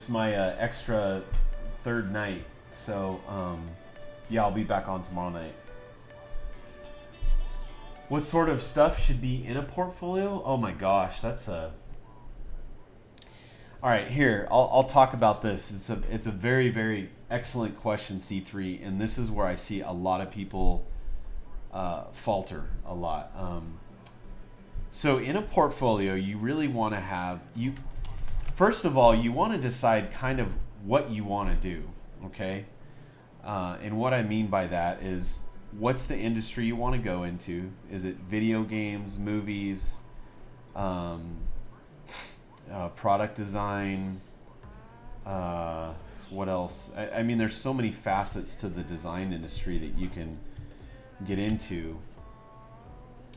It's my extra third night, so yeah, I'll be back on tomorrow night. What sort of stuff should be in a portfolio? Oh my gosh, that's a. All right, here I'll talk about this. It's a very excellent question, C3, and this is where I see a lot of people falter a lot. So in a portfolio, you really want to have you. First of all, you want to decide kind of what you want to do, okay? And what I mean by that is, what's the industry you want to go into? Is it video games, movies, um, product design? What else? I mean, there's so many facets to the design industry that you can get into.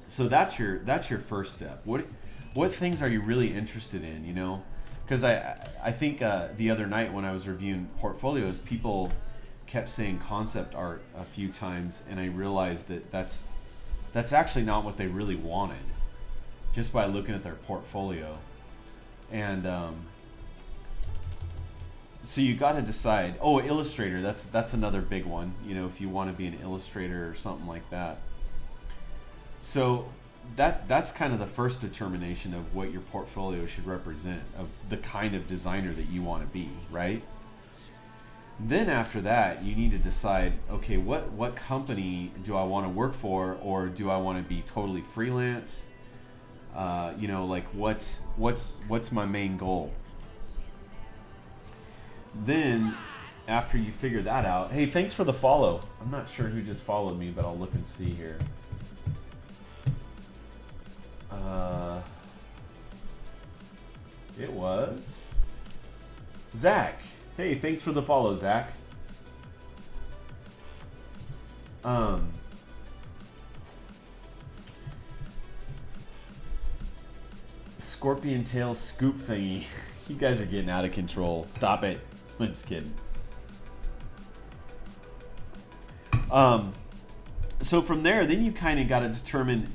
So that's your first step. What things are you really interested in? Because I think the other night when I was reviewing portfolios, people kept saying concept art a few times, and I realized that that's actually not what they really wanted, just by looking at their portfolio. And so you got to decide. Oh, illustrator. That's another big one. If you want to be an illustrator or something like that. So that's kind of the first determination of what your portfolio should represent, of the kind of designer that you want to be, right? Then after that, you need to decide, okay, what company do I want to work for, or do I want to be totally freelance? Like what's my main goal? Then after you figure that out, hey, thanks for the follow. I'm not sure who just followed me, but I'll look and see here. It was Zach. Hey, thanks for the follow, Zach. Scorpion tail scoop thingy. You guys are getting out of control. Stop it. I'm just kidding. So from there, then you kind of got to determine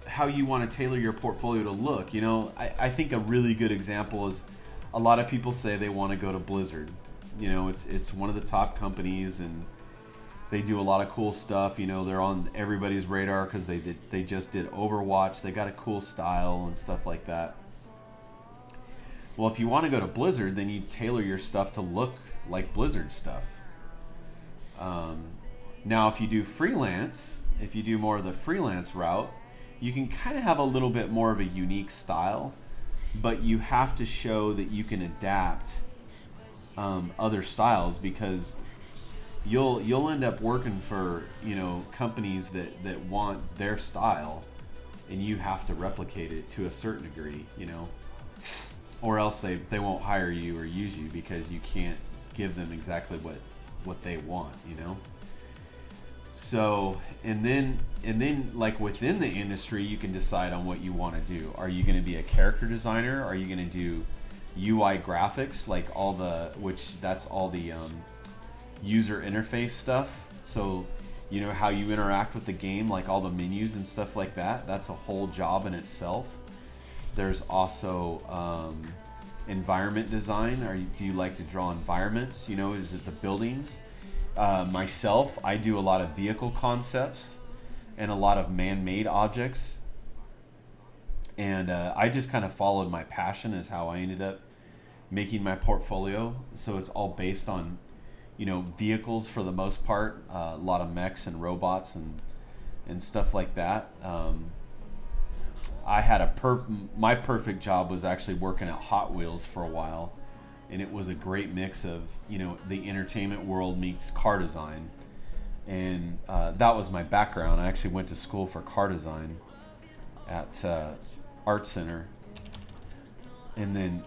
how you want to tailor your portfolio to look. I think a really good example is, a lot of people say they want to go to Blizzard. It's one of the top companies, and they do a lot of cool stuff. They're on everybody's radar because they just did Overwatch. They got a cool style and stuff like that. Well, if you want to go to Blizzard, then you tailor your stuff to look like Blizzard stuff. Now, if you do freelance, if you do more of the freelance route, you can kind of have a little bit more of a unique style, but you have to show that you can adapt other styles, because you'll end up working for companies that want their style, and you have to replicate it to a certain degree, or else they won't hire you or use you because you can't give them exactly what they want. So, and then like within the industry, you can decide on what you want to do. Are you going to be a character designer? Are you going to do UI graphics, like that's all the user interface stuff? So, how you interact with the game, like all the menus and stuff like that. That's a whole job in itself. There's also environment design. Do you like to draw environments? Is it the buildings? Myself, I do a lot of vehicle concepts and a lot of man-made objects, and I just kind of followed my passion is how I ended up making my portfolio. So it's all based on vehicles for the most part, a lot of mechs and robots and stuff like that. I had my perfect job was actually working at Hot Wheels for a while, and it was a great mix of the entertainment world meets car design, and that was my background. I actually went to school for car design at Art Center, and then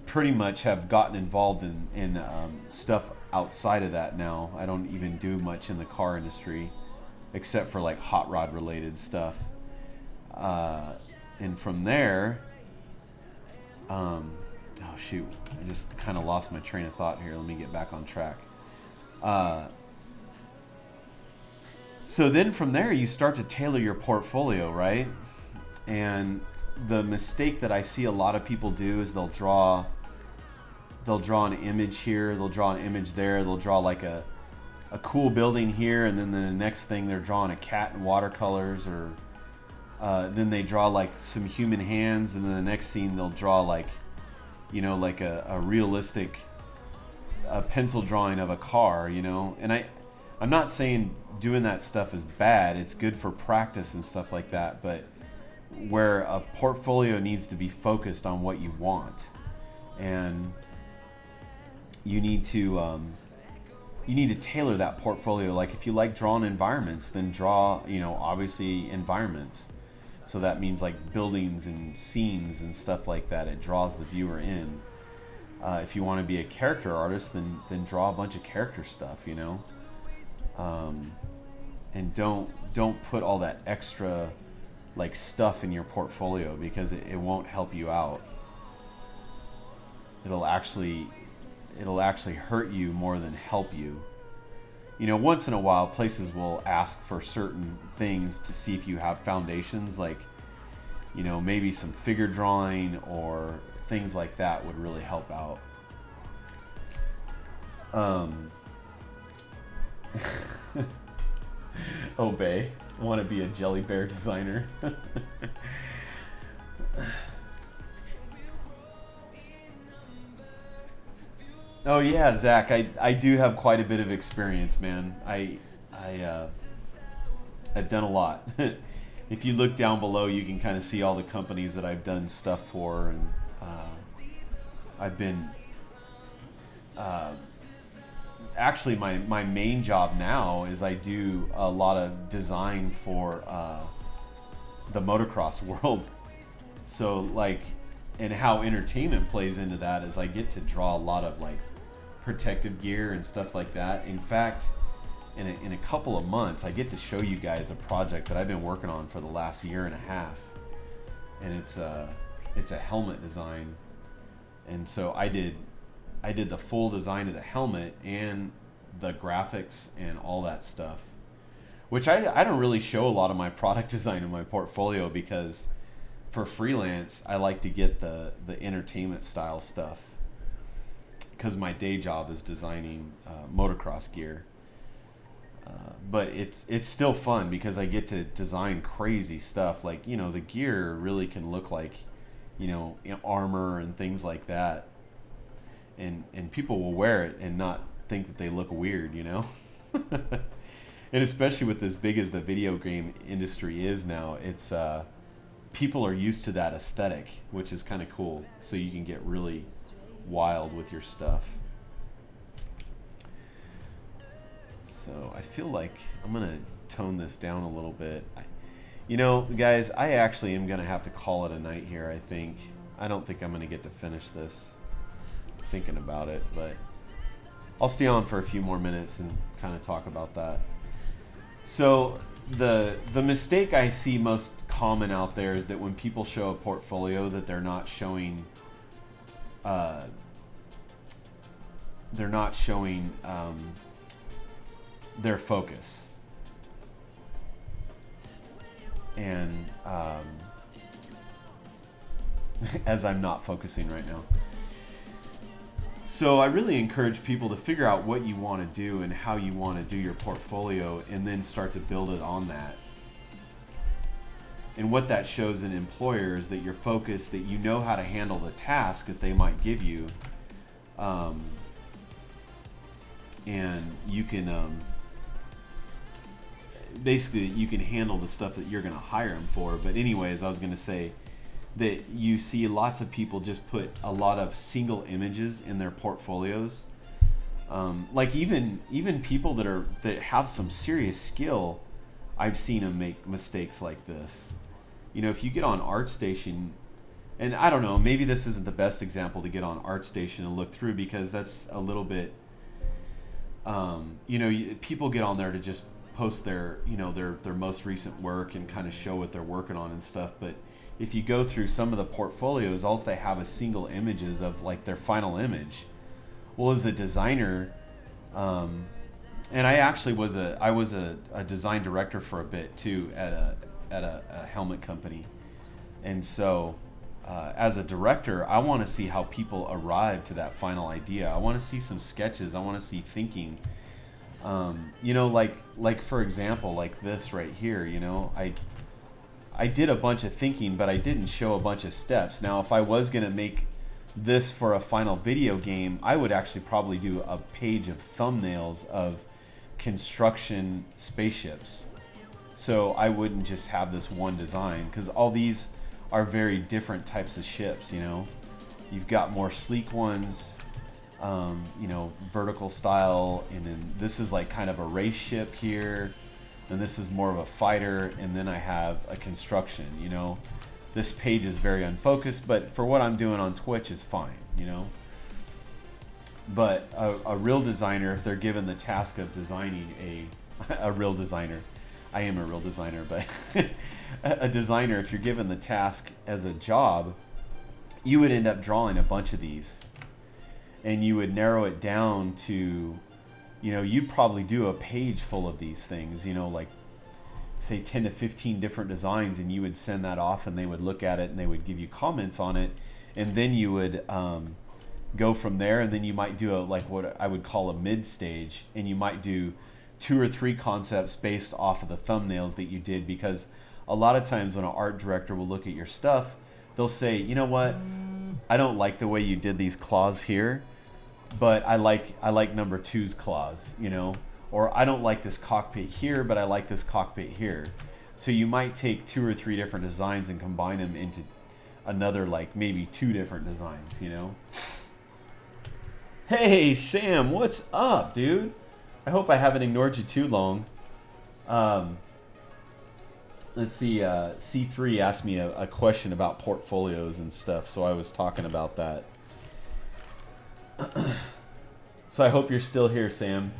pretty much have gotten involved in stuff outside of that now. I don't even do much in the car industry except for like hot rod related stuff, and from there oh shoot, I just kind of lost my train of thought here. Let me get back on track. So then from there, you start to tailor your portfolio, right? And the mistake that I see a lot of people do is they'll draw they'll draw an image here, they'll draw an image there, they'll draw like a cool building here, and then the next thing they're drawing a cat in watercolors, or then they draw like some human hands, and then the next scene they'll draw like, like a realistic pencil drawing of a car, And I'm not saying doing that stuff is bad. It's good for practice and stuff like that, but where a portfolio needs to be focused on what you want, and you need to tailor that portfolio. Like if you like drawing environments, then draw, obviously environments. So that means like buildings and scenes and stuff like that. It draws the viewer in. If you want to be a character artist, then draw a bunch of character stuff, and don't put all that extra like stuff in your portfolio, because it won't help you out. It'll actually hurt you more than help you. Once in a while places will ask for certain things to see if you have foundations, like maybe some figure drawing or things like that would really help out. Obey, want to be a jelly bear designer. Oh yeah, Zach, I do have quite a bit of experience, man. I've done a lot. If you look down below, you can kind of see all the companies that I've done stuff for, and I've been actually my main job now is I do a lot of design for the motocross world. So like, and how entertainment plays into that is I get to draw a lot of like protective gear and stuff like that. In fact, in a couple of months, I get to show you guys a project that I've been working on for the last year and a half, and it's a helmet design. And so I did the full design of the helmet and the graphics and all that stuff, which I don't really show a lot of my product design in my portfolio, because for freelance I like to get the entertainment style stuff, because my day job is designing motocross gear. But it's still fun because I get to design crazy stuff. Like, the gear really can look like, armor and things like that. And people will wear it and not think that they look weird, And especially with as big as the video game industry is now, it's people are used to that aesthetic, which is kind of cool. So you can get really wild with your stuff. So I feel like I'm gonna tone this down a little bit. Guys, I actually am gonna have to call it a night here. I don't think I'm gonna get to finish this, thinking about it, but I'll stay on for a few more minutes and kind of talk about that. So the mistake I see most common out there is that when people show a portfolio, that they're not showing their focus. And as I'm not focusing right now. So I really encourage people to figure out what you want to do and how you want to do your portfolio, and then start to build it on that. And what that shows in employers, that you're focused, that you know how to handle the task that they might give you, and you can basically you can handle the stuff that you're going to hire them for. But anyways, I was going to say that you see lots of people just put a lot of single images in their portfolios. Like even people that have some serious skill, I've seen them make mistakes like this. If you get on ArtStation, and I don't know, maybe this isn't the best example to get on ArtStation and look through, because that's a little bit, people get on there to just post their most recent work and kind of show what they're working on and stuff. But if you go through some of the portfolios, all they have is single images of like their final image. Well, as a designer, and I actually was a design director for a bit too at a helmet company, and so as a director, I want to see how people arrive to that final idea. I want to see some sketches. I want to see thinking. You know, like for example, like this right here. You know, I did a bunch of thinking, but I didn't show a bunch of steps. Now, if I was gonna make this for a final video game, I would actually probably do a page of thumbnails of construction spaceships. So I wouldn't just have this one design, because all these are very different types of ships. You know, you've got more sleek ones, you know, vertical style, and then this is like kind of a race ship here, and this is more of a fighter, and then I have a construction. You know, this page is very unfocused, but for what I'm doing on Twitch is fine, you know. But a real designer, if they're given the task of designing a real designer, I am a real designer, but a designer, if you're given the task as a job, you would end up drawing a bunch of these, and you would narrow it down to, you know, you'd probably do a page full of these things, you know, like say 10 to 15 different designs, and you would send that off, and they would look at it, and they would give you comments on it, and then you would go from there. And then you might do like what I would call a mid stage, and you might do 2 or 3 concepts based off of the thumbnails that you did, because a lot of times when an art director will look at your stuff, they'll say, you know what, I don't like the way you did these claws here, but I like number 2's claws, you know, or I don't like this cockpit here, but I like this cockpit here. So you might take 2 or 3 different designs and combine them into another, like maybe 2 different designs, you know. Hey Sam, what's up, dude? I hope I haven't ignored you too long. Let's see, C3 asked me a question about portfolios and stuff, so I was talking about that. So I hope you're still here, Sam.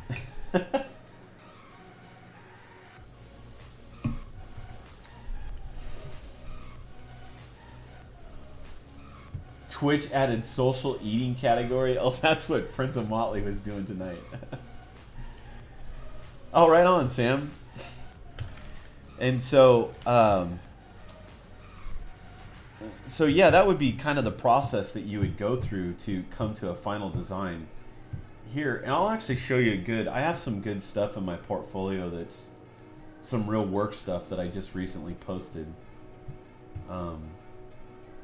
Twitch added social eating category. Oh, that's what Prince of Motley was doing tonight. Oh, right on, Sam. And so, so yeah, that would be kind of the process that you would go through to come to a final design. Here, and I'll actually show you I have some good stuff in my portfolio that's some real work stuff that I just recently posted,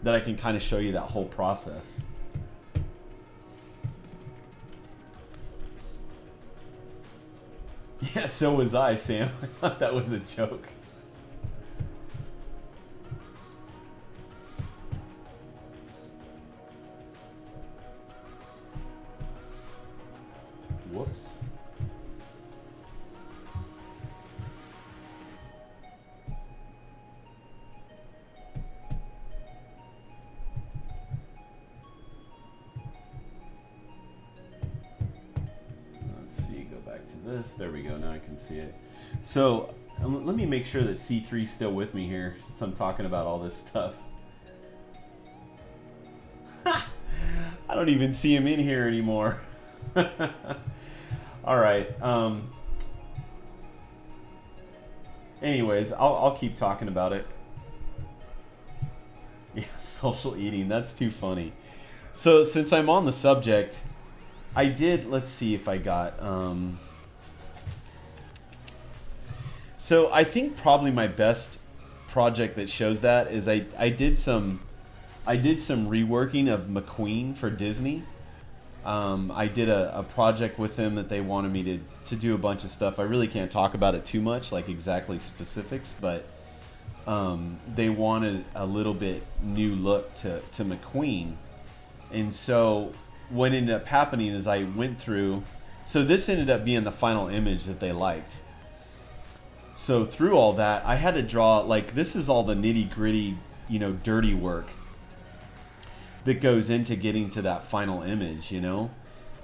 that I can kind of show you that whole process. Yeah, so was I, Sam. I thought that was a joke. Whoops. Let's see, go back to this. There we go, now I can see it. So let me make sure that C3's still with me here since I'm talking about all this stuff. I don't even see him in here anymore. All right. Anyways, I'll keep talking about it. Yeah, social eating. That's too funny. So since I'm on the subject, I did. Let's see if I got. So I think probably my best project that shows that is I did some reworking of McQueen for Disney. I did a project with them that they wanted me to do a bunch of stuff. I really can't talk about it too much, like exactly specifics, but they wanted a little bit new look to McQueen. And so what ended up happening is I went through, so this ended up being the final image that they liked. So through all that, I had to draw, like, this is all the nitty gritty, you know, dirty work that goes into getting to that final image, you know?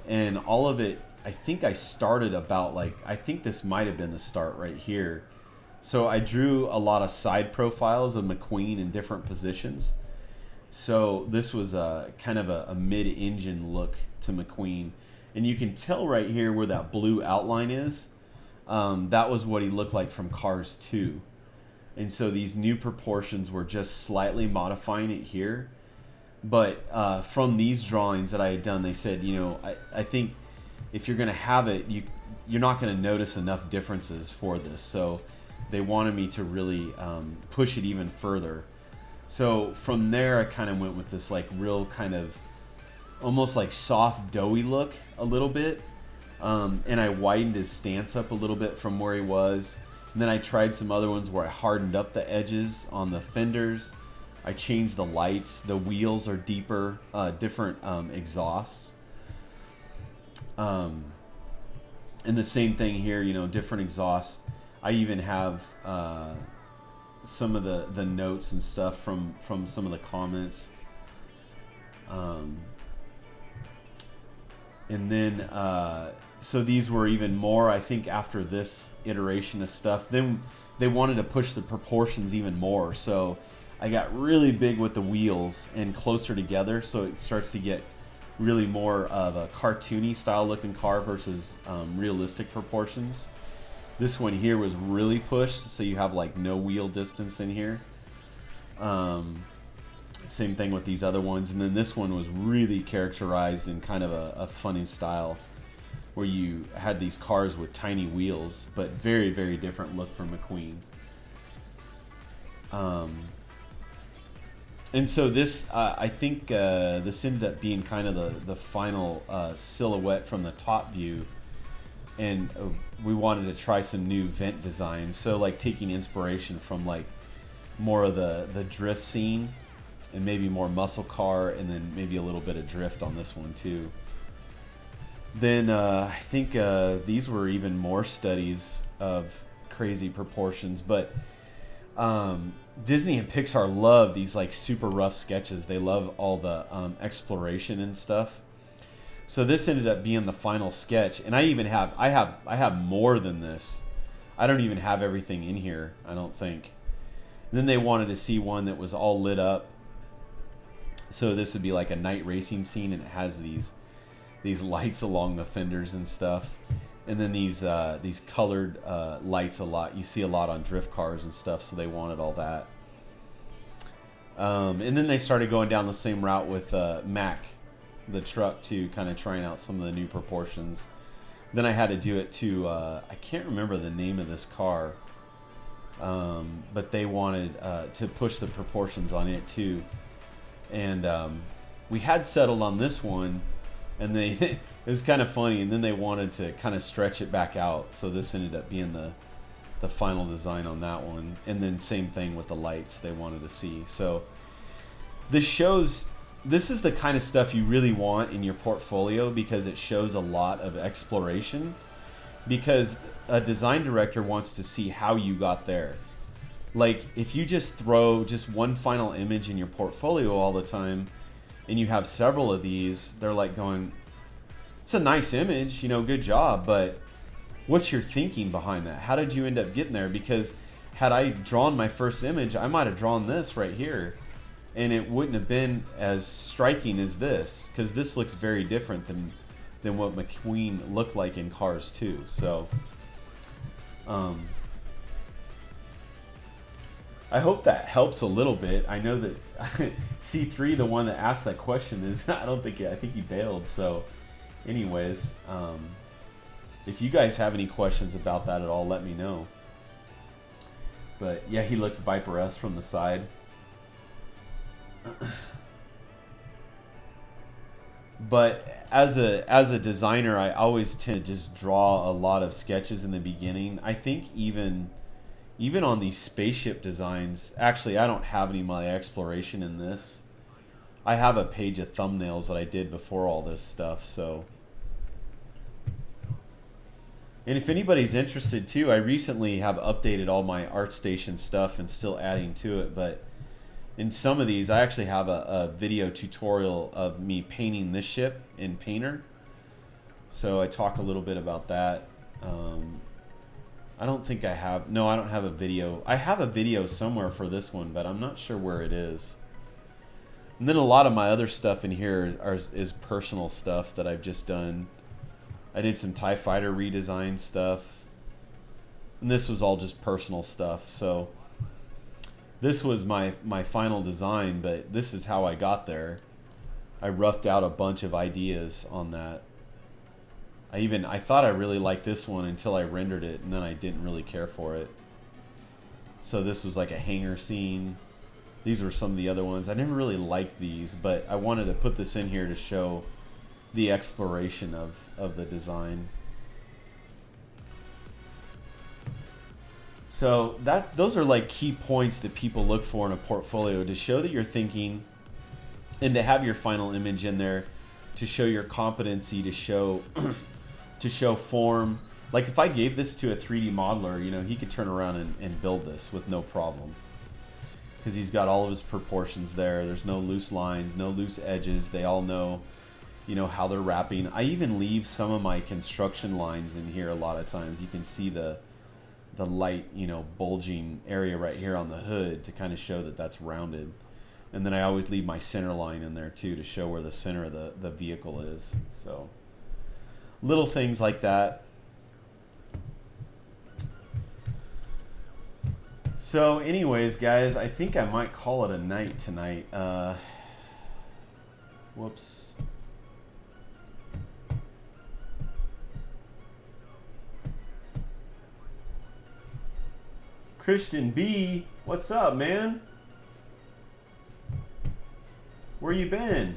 And all of it, I think I started about, like, I think this might have been the start right here. So I drew a lot of side profiles of McQueen in different positions. So this was a kind of a mid-engine look to McQueen. And you can tell right here where that blue outline is. That was what he looked like from Cars 2. And so these new proportions were just slightly modifying it here. But from these drawings that I had done, they said, I think if you're going to have it, you're not going to notice enough differences for this. So they wanted me to really push it even further. So from there, I kind of went with this like real kind of almost like soft, doughy look a little bit. And I widened his stance up a little bit from where he was. And then I tried some other ones where I hardened up the edges on the fenders. I changed the lights. The wheels are deeper, different exhausts. And the same thing here, different exhausts. I even have some of the notes and stuff from some of the comments. And then, so these were even more, I think, after this iteration of stuff. Then they wanted to push the proportions even more. So I got really big with the wheels and closer together, so it starts to get really more of a cartoony style looking car versus realistic proportions. This one here was really pushed, so you have like no wheel distance in here. Same thing with these other ones. And then this one was really characterized in kind of a funny style where you had these cars with tiny wheels, but very, very different look from McQueen. And so this, I think this ended up being kind of the final silhouette from the top view. And we wanted to try some new vent designs. So like taking inspiration from like more of the drift scene and maybe more muscle car, and then maybe a little bit of drift on this one too. Then I think these were even more studies of crazy proportions, but Disney and Pixar love these like super rough sketches. They love all the exploration and stuff. So this ended up being the final sketch, and I even have more than this. I don't even have everything in here, I don't think. And then they wanted to see one that was all lit up. So this would be like a night racing scene, and it has these lights along the fenders and stuff. And then these colored lights a lot. You see a lot on drift cars and stuff, so they wanted all that. And then they started going down the same route with Mac, the truck, too, kind of trying out some of the new proportions. Then I had to do it to, I can't remember the name of this car, but they wanted to push the proportions on it, too. And we had settled on this one, and they it was kind of funny, and then they wanted to kind of stretch it back out, so this ended up being the final design on that one. And then same thing with the lights they wanted to see. So this is the kind of stuff you really want in your portfolio, because it shows a lot of exploration, because a design director wants to see how you got there. Like, if you just throw just one final image in your portfolio all the time, and you have several of these, they're like going, it's a nice image, good job, but what's your thinking behind that? How did you end up getting there? Because had I drawn my first image, I might have drawn this right here, and it wouldn't have been as striking as this, because this looks very different than what McQueen looked like in Cars 2. So, I hope that helps a little bit. I know that C3, the one that asked that question, I think he bailed. So anyways, if you guys have any questions about that at all, let me know. But yeah, he looks Viper-esque from the side. But as a designer, I always tend to just draw a lot of sketches in the beginning. I think even on these spaceship designs, actually I don't have any of my exploration in this. I have a page of thumbnails that I did before all this stuff, so. And if anybody's interested too, I recently have updated all my ArtStation stuff and still adding to it, but in some of these I actually have a video tutorial of me painting this ship in Painter. So I talk a little bit about that. I don't think I have. No, I don't have a video. I have a video somewhere for this one, but I'm not sure where it is. And then a lot of my other stuff in here is personal stuff that I've just done. I did some TIE Fighter redesign stuff. And this was all just personal stuff. So this was my final design, but this is how I got there. I roughed out a bunch of ideas on that. I thought I really liked this one until I rendered it, and then I didn't really care for it. So this was like a hangar scene. These were some of the other ones. I never really liked these, but I wanted to put this in here to show the exploration of the design. So those are like key points that people look for in a portfolio, to show that you're thinking, and to have your final image in there, to show your competency, to show to show form. Like if I gave this to a 3D modeler, you know, he could turn around and build this with no problem, because he's got all of his proportions there. There's no loose lines, no loose edges. They all know, you know, how they're wrapping. I even leave some of my construction lines in here a lot of times. You can see the light, you know, bulging area right here on the hood to kind of show that that's rounded. And then I always leave my center line in there too, to show where the center of the vehicle is. So little things like that. So anyways, guys, I think I might call it a night tonight. Whoops. Christian B, what's up, man? Where you been?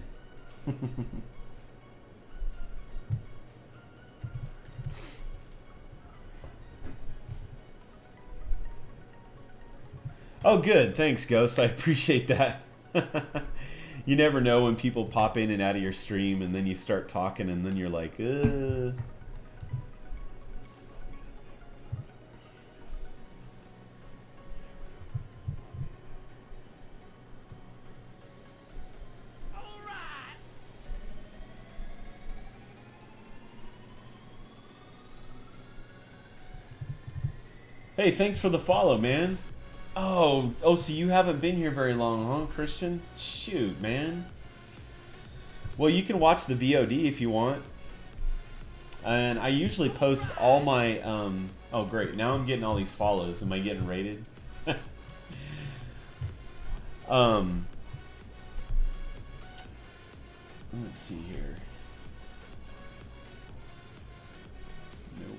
Oh, good. Thanks, Ghost. I appreciate that. You never know when people pop in and out of your stream, and then you start talking, and then you're like, Hey, thanks for the follow, man. Oh, so you haven't been here very long, huh, Christian? Shoot, man. Well, you can watch the VOD if you want. And I usually post all my... oh, great. Now I'm getting all these follows. Am I getting rated? Let's see here. Nope.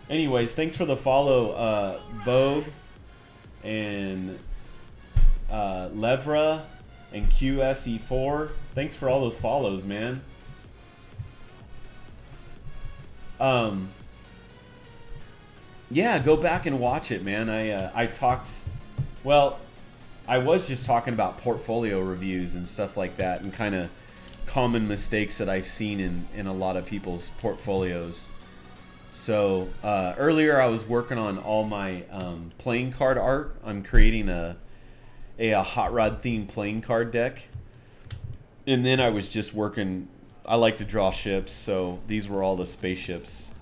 Anyways, thanks for the follow, Vogue and Levra and QSE4. Thanks for all those follows, man. Yeah, go back and watch it, man. I talked, well, I was just talking about portfolio reviews and stuff like that, and kind of common mistakes that I've seen in a lot of people's portfolios. So earlier I was working on all my playing card art. I'm creating a hot rod themed playing card deck. And then I was just working, I like to draw ships, so these were all the spaceships.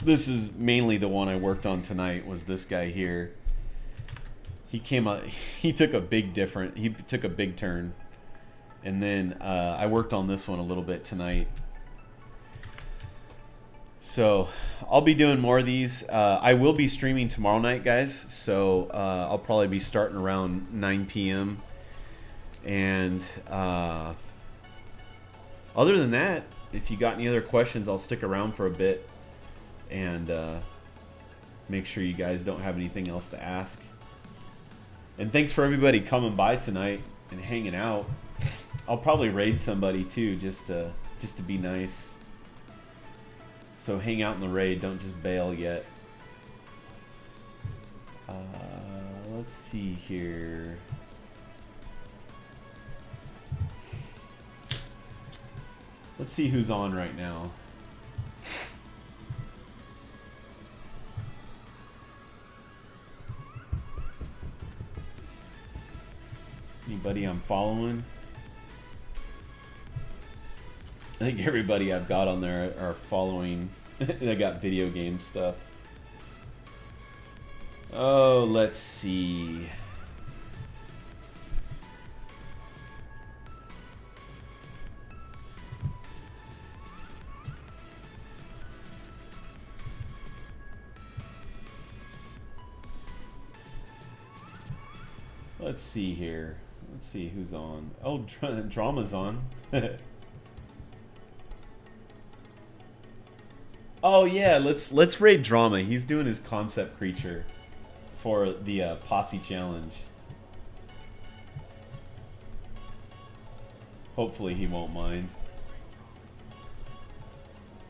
This is mainly the one I worked on tonight, was this guy here. He came up, he took a big turn. And then I worked on this one a little bit tonight. So I'll be doing more of these. I will be streaming tomorrow night, guys. So I'll probably be starting around 9 p.m. And other than that, if you got any other questions, I'll stick around for a bit and make sure you guys don't have anything else to ask. And thanks for everybody coming by tonight and hanging out. I'll probably raid somebody too, just to be nice. So hang out in the raid, don't just bail yet. Let's see here. Let's see who's on right now. Anybody I'm following? I think everybody I've got on there are following. I got video game stuff. Oh, let's see. Let's see here. Let's see who's on. Oh, Drama's on. Oh yeah, let's raid Drama. He's doing his concept creature for the Posse Challenge. Hopefully he won't mind.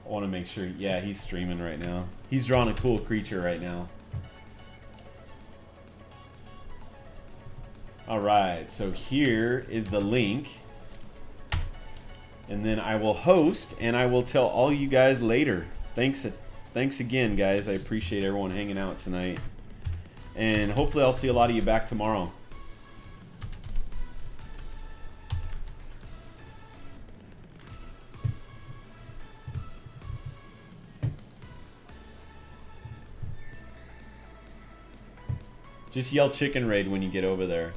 I want to make sure. Yeah, he's streaming right now. He's drawing a cool creature right now. Alright, so here is the link. And then I will host, and I will tell all you guys later. Thanks again, guys. I appreciate everyone hanging out tonight. And hopefully I'll see a lot of you back tomorrow. Just yell chicken raid when you get over there.